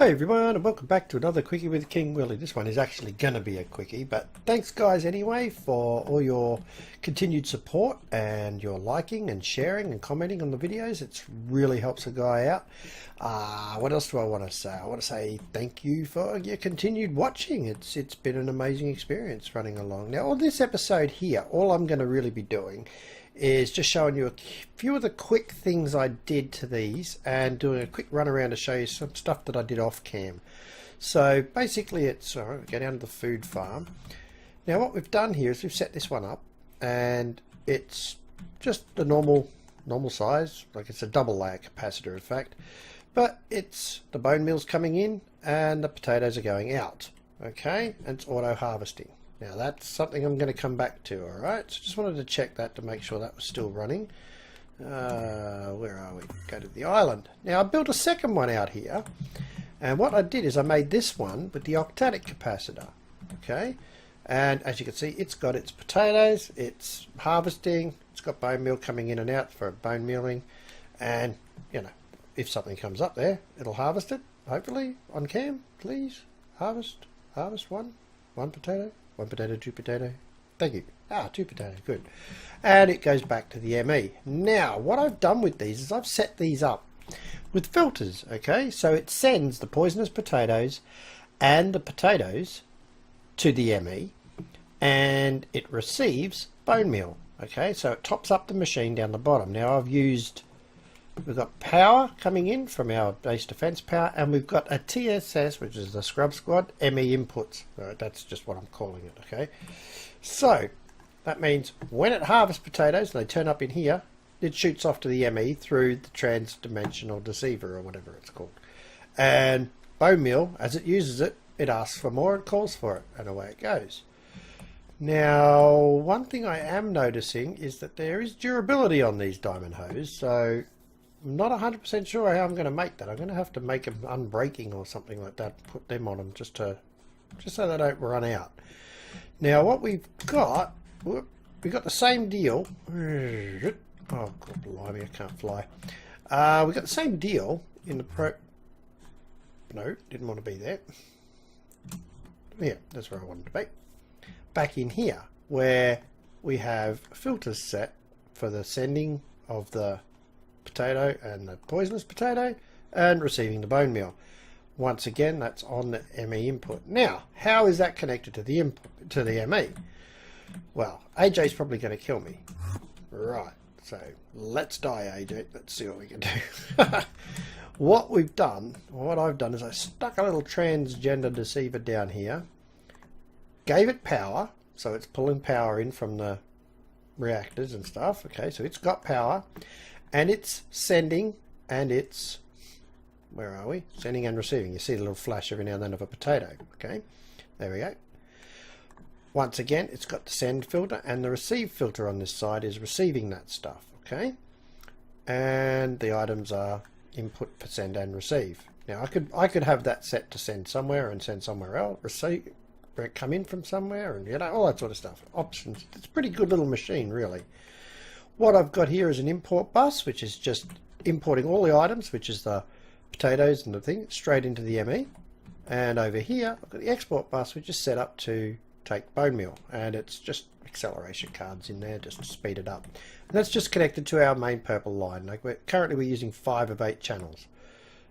Hi everyone, and welcome back to another Quickie with King Willy. This one is actually going to be a quickie, but thanks guys anyway for all your continued support and your liking and sharing and commenting on the videos. It really helps a guy out. What else do I want to say? I want to say thank you for your continued watching. It's been an amazing experience running along. Now on this episode here, all I'm going to really be doing is just showing you a few of the quick things I did to these and doing a quick run around to show you some stuff that I did off cam. So basically it's, go down to the food farm. Now what we've done here is we've set this one up and it's just a normal size, like it's a double layer capacitor in fact, but it's the bone meal's coming in and the potatoes are going out, okay, and it's auto harvesting. Now that's something I'm going to come back to, alright? So just wanted to check that to make sure that was still running. Where are we? Go to the island. Now I built a second one out here, and what I did is I made this one with the octatic capacitor, okay? And as you can see, it's got its potatoes, it's harvesting, it's got bone meal coming in and out for bone mealing, and you know, if something comes up there, it'll harvest it, hopefully, on cam, please. Harvest one potato. One potato, two potato. Thank you. Two potato. Good. And it goes back to the ME. Now, what I've done with these is I've set these up with filters. Okay, so it sends the poisonous potatoes and the potatoes to the ME, and it receives bone meal. Okay, so it tops up the machine down the bottom. Now we've got power coming in from our base defense power, and we've got a TSS, which is the Scrub Squad ME inputs. Right, that's just what I'm calling it, okay? So that means when it harvests potatoes and they turn up in here, it shoots off to the ME through the trans-dimensional deceiver or whatever it's called. And bone meal, as it uses it, it asks for more and calls for it, and away it goes. Now, one thing I am noticing is that there is durability on these diamond hose, so I'm not 100% sure how I'm going to make that. I'm going to have to make them unbreaking or something like that, put them on them just so they don't run out. Now what we've got, we've got the same deal. Oh god blimey, I can't fly. We've got the same deal in the pro. No, didn't want to be there. Yeah, that's where I wanted to be. Back in here where we have filters set for the sending of the potato and the poisonous potato and receiving the bone meal. Once again, that's on the ME input. Now, how is that connected to the input, to the ME? Well, AJ's probably going to kill me. Right, so let's die, AJ. Let's see what we can do. What I've done is I stuck a little transgender deceiver down here, gave it power, so it's pulling power in from the reactors and stuff. Okay, so it's got power. And it's sending, and it's, where are we? Sending and receiving. You see a little flash every now and then of a potato. Okay, there we go. Once again, it's got the send filter, and the receive filter on this side is receiving that stuff. Okay, and the items are input for send and receive. Now I could have that set to send somewhere and send somewhere else, receive, come in from somewhere, and you know, all that sort of stuff. Options. It's a pretty good little machine, really. What I've got here is an import bus, which is just importing all the items, which is the potatoes and the thing, straight into the ME. And over here, I've got the export bus, which is set up to take bone meal. And it's just acceleration cards in there, just to speed it up. And that's just connected to our main purple line. Like currently we're using 5 of 8 channels.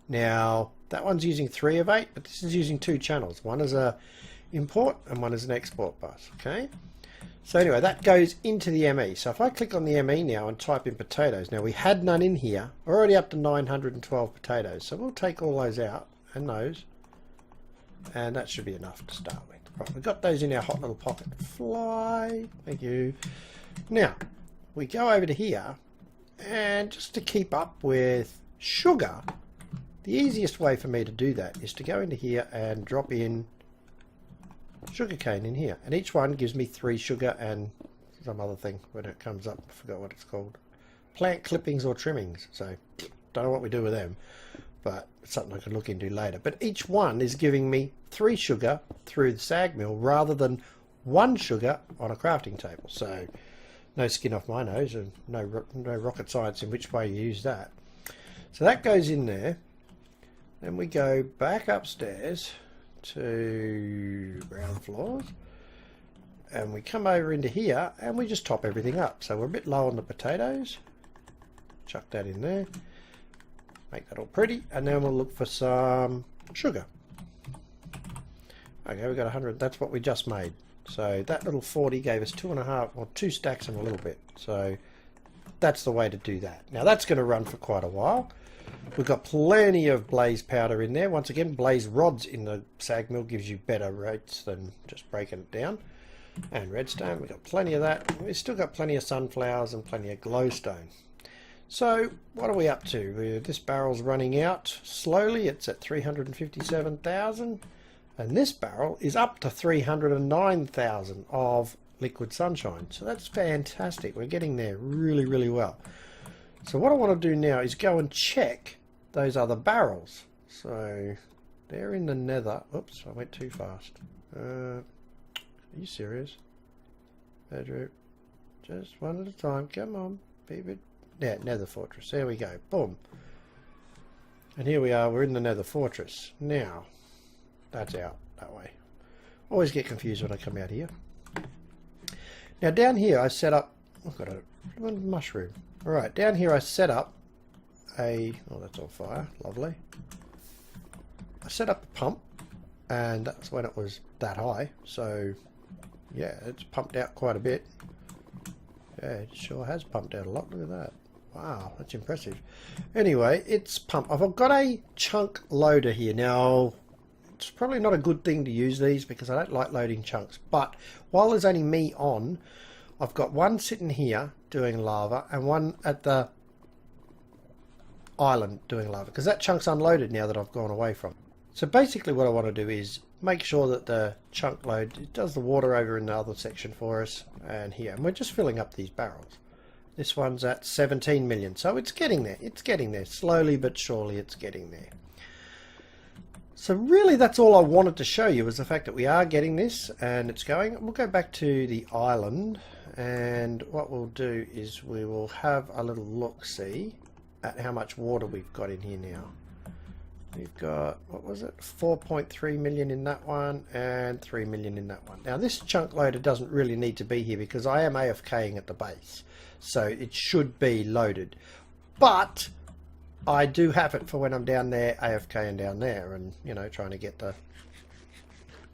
Now, that one's using 3 of 8, but this is using 2 channels. One is a import and one is an export bus, okay? So anyway, that goes into the ME. So if I click on the ME now and type in potatoes, now we had none in here, we're already up to 912 potatoes. So we'll take all those out and those, and that should be enough to start with. Right, we've got those in our hot little pocket. Fly, thank you. Now, we go over to here, and just to keep up with sugar, the easiest way for me to do that is to go into here and drop in sugarcane in here, and each one gives me 3 sugar and some other thing when it comes up. I forgot what it's called. Plant clippings or trimmings. So don't know what we do with them, but it's something I can look into later. But each one is giving me 3 sugar through the sag mill rather than 1 sugar on a crafting table. So no skin off my nose, and no rocket science in which way you use that. So that goes in there. Then we go back upstairs to ground floors, and we come over into here and we just top everything up. So we're a bit low on the potatoes. Chuck that in there. Make that all pretty, and then we'll look for some sugar. Okay, we got 100. That's what we just made. So that little 40 gave us 2.5 or 2 stacks and a little bit. So that's the way to do that. Now that's going to run for quite a while. We've got plenty of blaze powder in there. Once again, blaze rods in the sag mill gives you better rates than just breaking it down. And redstone, we've got plenty of that. We've still got plenty of sunflowers and plenty of glowstone. So what are we up to? This barrel's running out slowly. It's at 357,000. And this barrel is up to 309,000 of liquid sunshine. So that's fantastic. We're getting there really, really well. So what I want to do now is go and check those other barrels. So they're in the nether. Oops, I went too fast. Are you serious? Andrew, just one at a time. Come on, baby. Yeah, nether fortress. There we go. Boom. And here we are. We're in the nether fortress. Now, that's out that way. Always get confused when I come out here. Now down here I set up... I've got a mushroom. Alright, down here I set up a... Oh, that's on fire. Lovely. I set up a pump, and that's when it was that high. So, yeah, it's pumped out quite a bit. Yeah, it sure has pumped out a lot. Look at that. Wow, that's impressive. Anyway, it's pumped. I've got a chunk loader here. Now, it's probably not a good thing to use these because I don't like loading chunks. But while there's only me on, I've got one sitting here doing lava and one at the island doing lava because that chunk's unloaded now that I've gone away from. So basically what I want to do is make sure that the chunk load, it does the water over in the other section for us and here. And we're just filling up these barrels. This one's at 17 million. So it's getting there. It's getting there. Slowly but surely it's getting there. So really that's all I wanted to show you was the fact that we are getting this and it's going. We'll go back to the island and what we'll do is we will have a little look-see at how much water we've got in here now. We've got, what was it, 4.3 million in that one and 3 million in that one. Now this chunk loader doesn't really need to be here because I am AFKing at the base. So it should be loaded. But I do have it for when I'm down there, AFKing down there and, you know, trying to get the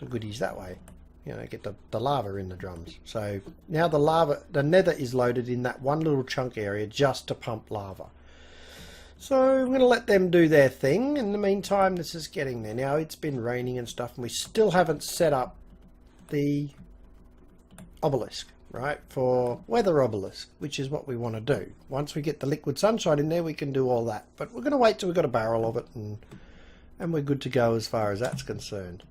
goodies that way. You know, get the lava in the drums. So now the lava, the nether is loaded in that one little chunk area just to pump lava. So I'm going to let them do their thing. In the meantime, this is getting there. Now it's been raining and stuff and we still haven't set up the obelisk, right, for weather obelisk, which is what we want to do. Once we get the liquid sunshine in there, we can do all that. But we're going to wait till we've got a barrel of it and we're good to go as far as that's concerned.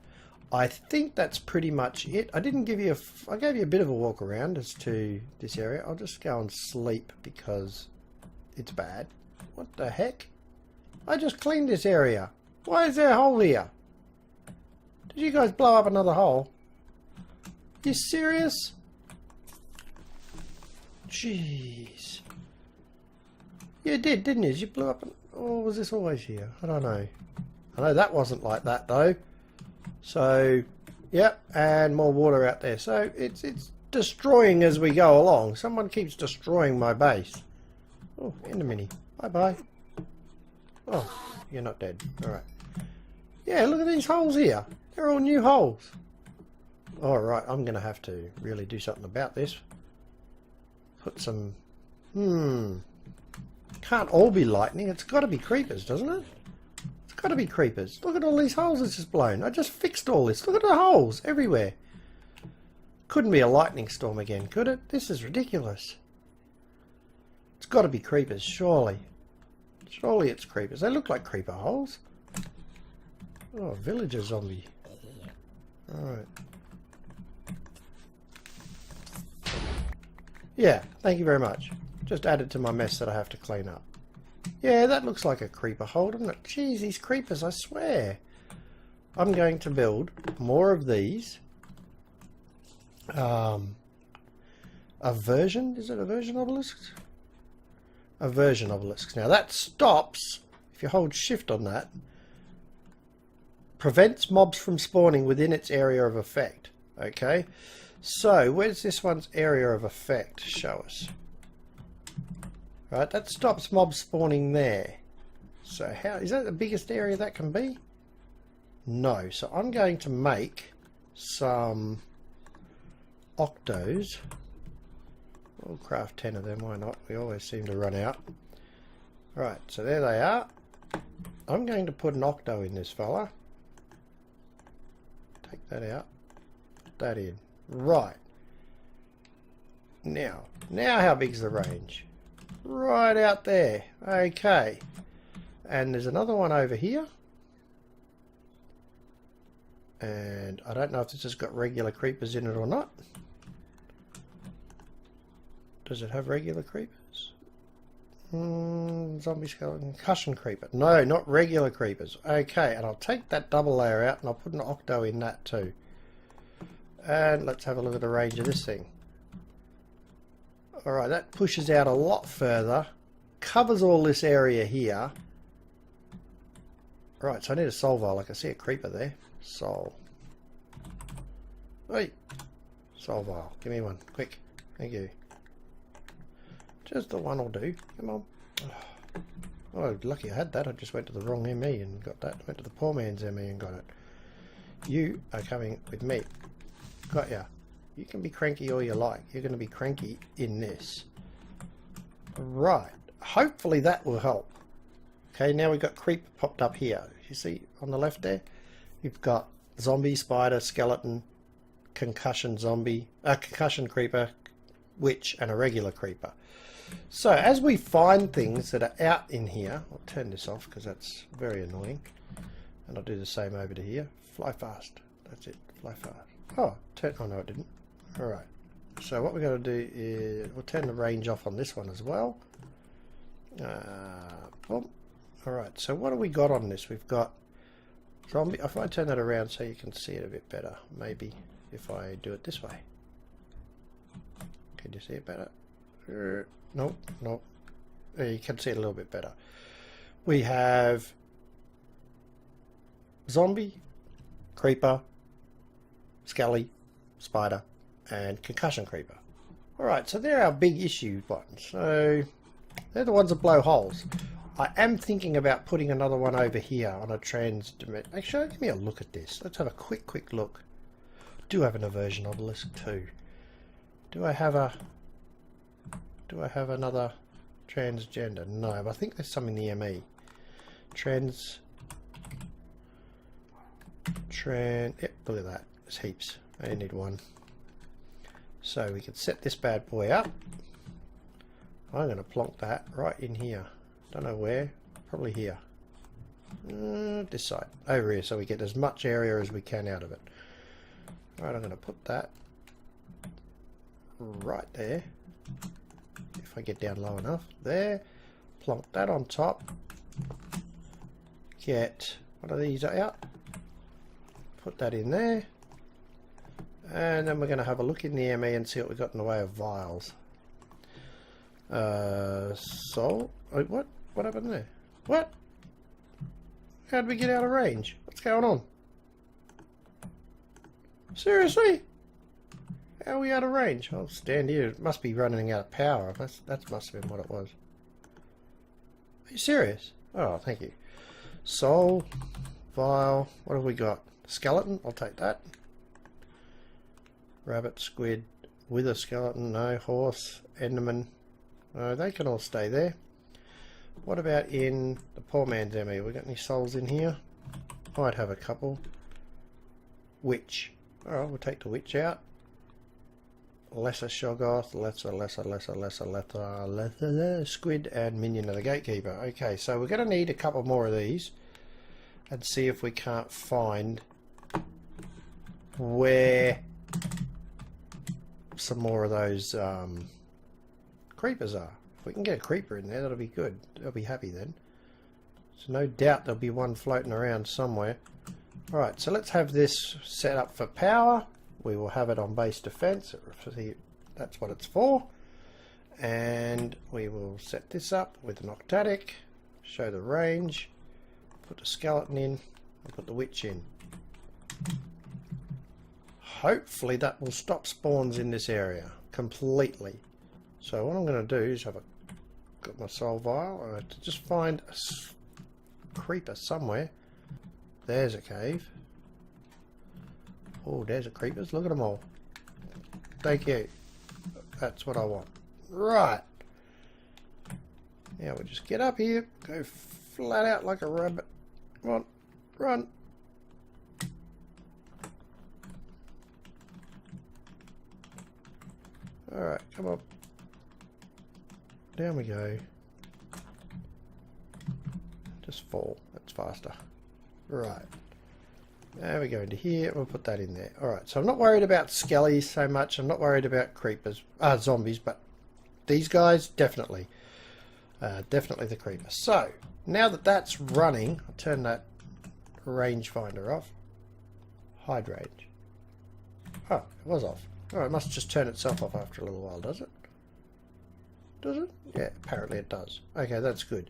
I think that's pretty much it. I didn't give you I gave you a bit of a walk around as to this area. I'll just go and sleep because it's bad. What the heck? I just cleaned this area. Why is there a hole here? Did you guys blow up another hole? You serious? Jeez. You did, didn't you? You blew up or was this always here? I don't know. I know that wasn't like that though. So, yep, and more water out there. So it's destroying as we go along. Someone keeps destroying my base. Oh, enemy. Bye-bye. Oh, you're not dead. Alright. Yeah, look at these holes here. They're all new holes. Alright, I'm going to have to really do something about this. Put some... Can't all be lightning. It's got to be creepers, doesn't it? It's got to be creepers. Look at all these holes it's just blown. I just fixed all this. Look at the holes everywhere. Couldn't be a lightning storm again, could it? This is ridiculous. It's got to be creepers, surely. Surely it's creepers. They look like creeper holes. Oh, villager zombie. Alright. Yeah, thank you very much. Just added to my mess that I have to clean up. Yeah, that looks like a creeper hole, doesn't it? Jeez, these creepers, I swear. I'm going to build more of these. A version? Is it a version obelisk? A version obelisk. Now that stops, if you hold shift on that, prevents mobs from spawning within its area of effect. Okay, so where's this one's area of effect? Show us. Right, that stops mobs spawning there. So how is that the biggest area that can be? No. So I'm going to make some octos. We'll craft 10 of them, why not? We always seem to run out. Right, so there they are. I'm going to put an octo in this fella. Take that out. Put that in. Right. Now how big's the range? Right out there. Okay. And there's another one over here. And I don't know if this has got regular creepers in it or not. Does it have regular creepers? Zombie skeleton, concussion creeper. No, not regular creepers. Okay, and I'll take that double layer out and I'll put an octo in that too. And let's have a look at the range of this thing. Alright, that pushes out a lot further. Covers all this area here. Right, so I need a soul vial. I can see a creeper there. Soul. Wait. Soul vial. Give me one. Quick. Thank you. Just the one will do. Come on. Oh, lucky I had that. I just went to the wrong ME and got that. Went to the poor man's ME and got it. You are coming with me. Got ya. You can be cranky all you like. You're going to be cranky in this. Right. Hopefully that will help. Okay, now we've got creep popped up here. You see on the left there? You've got zombie, spider, skeleton, concussion zombie, concussion creeper, witch, and a regular creeper. So as we find things that are out in here, I'll turn this off because that's very annoying. And I'll do the same over to here. Fly fast. That's it. Fly fast. Oh, oh no it didn't. Alright. So what we're going to do is we'll turn the range off on this one as well. Boom. Alright, so what have we got on this? We've got zombie. If I turn that around so you can see it a bit better, maybe if I do it this way. Can you see it better? Nope, nope. You can see it a little bit better. We have zombie, creeper, skelly, spider, and concussion creeper. Alright, so they're our big issue ones. So they're the ones that blow holes. I am thinking about putting another one over here on a trans-dimension. Actually, give me a look at this. Let's have a quick look. I do have an aversion obelisk too. Do I have another transgender? No, but I think there's some in the ME. Yep, look at that. There's heaps. I only need one. So we can set this bad boy up. I'm going to plonk that right in here. Don't know where. Probably here. This side. Over here so we get as much area as we can out of it. Alright, I'm going to put that right there. If I get down low enough. There. Plonk that on top. Get one of these out. Put that in there. And then we're going to have a look in the ME and see what we've got in the way of vials. What? What happened there? What? How did we get out of range? What's going on? Seriously? How are we out of range? I'll stand here. It must be running out of power. That must have been what it was. Are you serious? Oh, thank you. Soul, vial. What have we got? Skeleton? I'll take that. Rabbit, squid, wither skeleton, no. Horse, enderman. No, they can all stay there. What about in the poor man's ME? We got any souls in here? Might have a couple. Witch. Alright, we'll take the witch out. Lesser Shoggoth, lesser squid, and minion of the gatekeeper. Okay, so we're going to need a couple more of these and see if we can't find where some more of those creepers are. If we can get a creeper in there, that'll be good. I'll be happy then. So no doubt there'll be one floating around somewhere. Alright, so let's have this set up for power. We will have it on base defense. That's what it's for. And we will set this up with an octatic. Show the range. Put the skeleton in. And put the witch in. Hopefully that will stop spawns in this area completely. So what I'm going to do is got my soul vial. I have to just find a creeper somewhere. There's a cave. Oh, there's a creepers. Look at them all. Thank you. That's what I want. Right. Now we'll just get up here, go flat out like a rabbit. Come on, run. Alright, come on. Down we go. Just fall. That's faster. Right. Now we go into here. We'll put that in there. Alright, so I'm not worried about skellies so much. I'm not worried about creepers. Zombies, but these guys, definitely. Definitely the creepers. So, now that that's running, I'll turn that rangefinder off. Hide range. Oh, it was off. Oh, it must just turn itself off after a little while, does it? Does it? Yeah, apparently it does. Okay, that's good.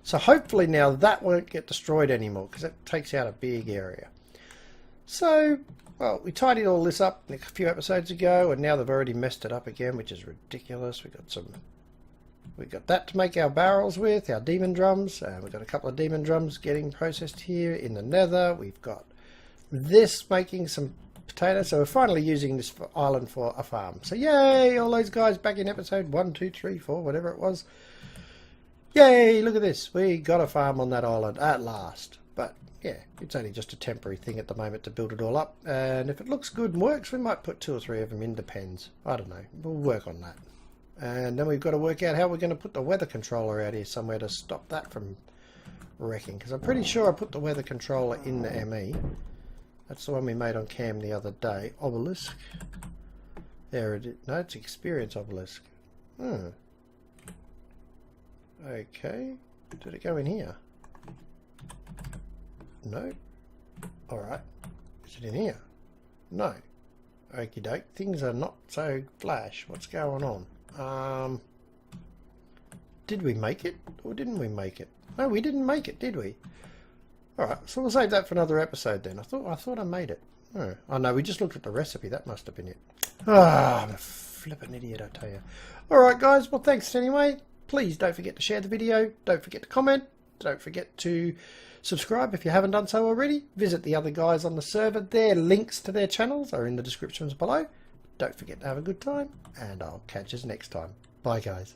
So hopefully now that won't get destroyed anymore, because it takes out a big area. So, well, we tidied all this up a few episodes ago, and now they've already messed it up again, which is ridiculous. We got that to make our barrels with, our demon drums. We've got a couple of demon drums getting processed here in the nether. We've got this making some potatoes. So we're finally using this island for a farm. So yay, all those guys back in episode 1, 2, 3, 4, whatever it was. Yay, look at this. We got a farm on that island at last. But yeah, it's only just a temporary thing at the moment to build it all up. And if it looks good and works, we might put 2 or 3 of them in, depends. I don't know. We'll work on that. And then we've got to work out how we're going to put the weather controller out here somewhere to stop that from wrecking. Because I'm pretty sure I put the weather controller in the ME. That's the one we made on cam the other day. Obelisk. There it is. No, it's experience obelisk. Okay. Did it go in here? No. Alright. Is it in here? No. Okie doke. Things are not so flash. What's going on? Did we make it or didn't we make it? No, we didn't make it, did we? Alright, so we'll save that for another episode then. I thought I made it. Oh no, we just looked at the recipe. That must have been it. I'm a flippin' idiot, I tell you. Alright guys, well thanks anyway. Please don't forget to share the video. Don't forget to comment. Don't forget to subscribe if you haven't done so already. Visit the other guys on the server. Their links to their channels are in the descriptions below. Don't forget to have a good time, and I'll catch you next time. Bye guys.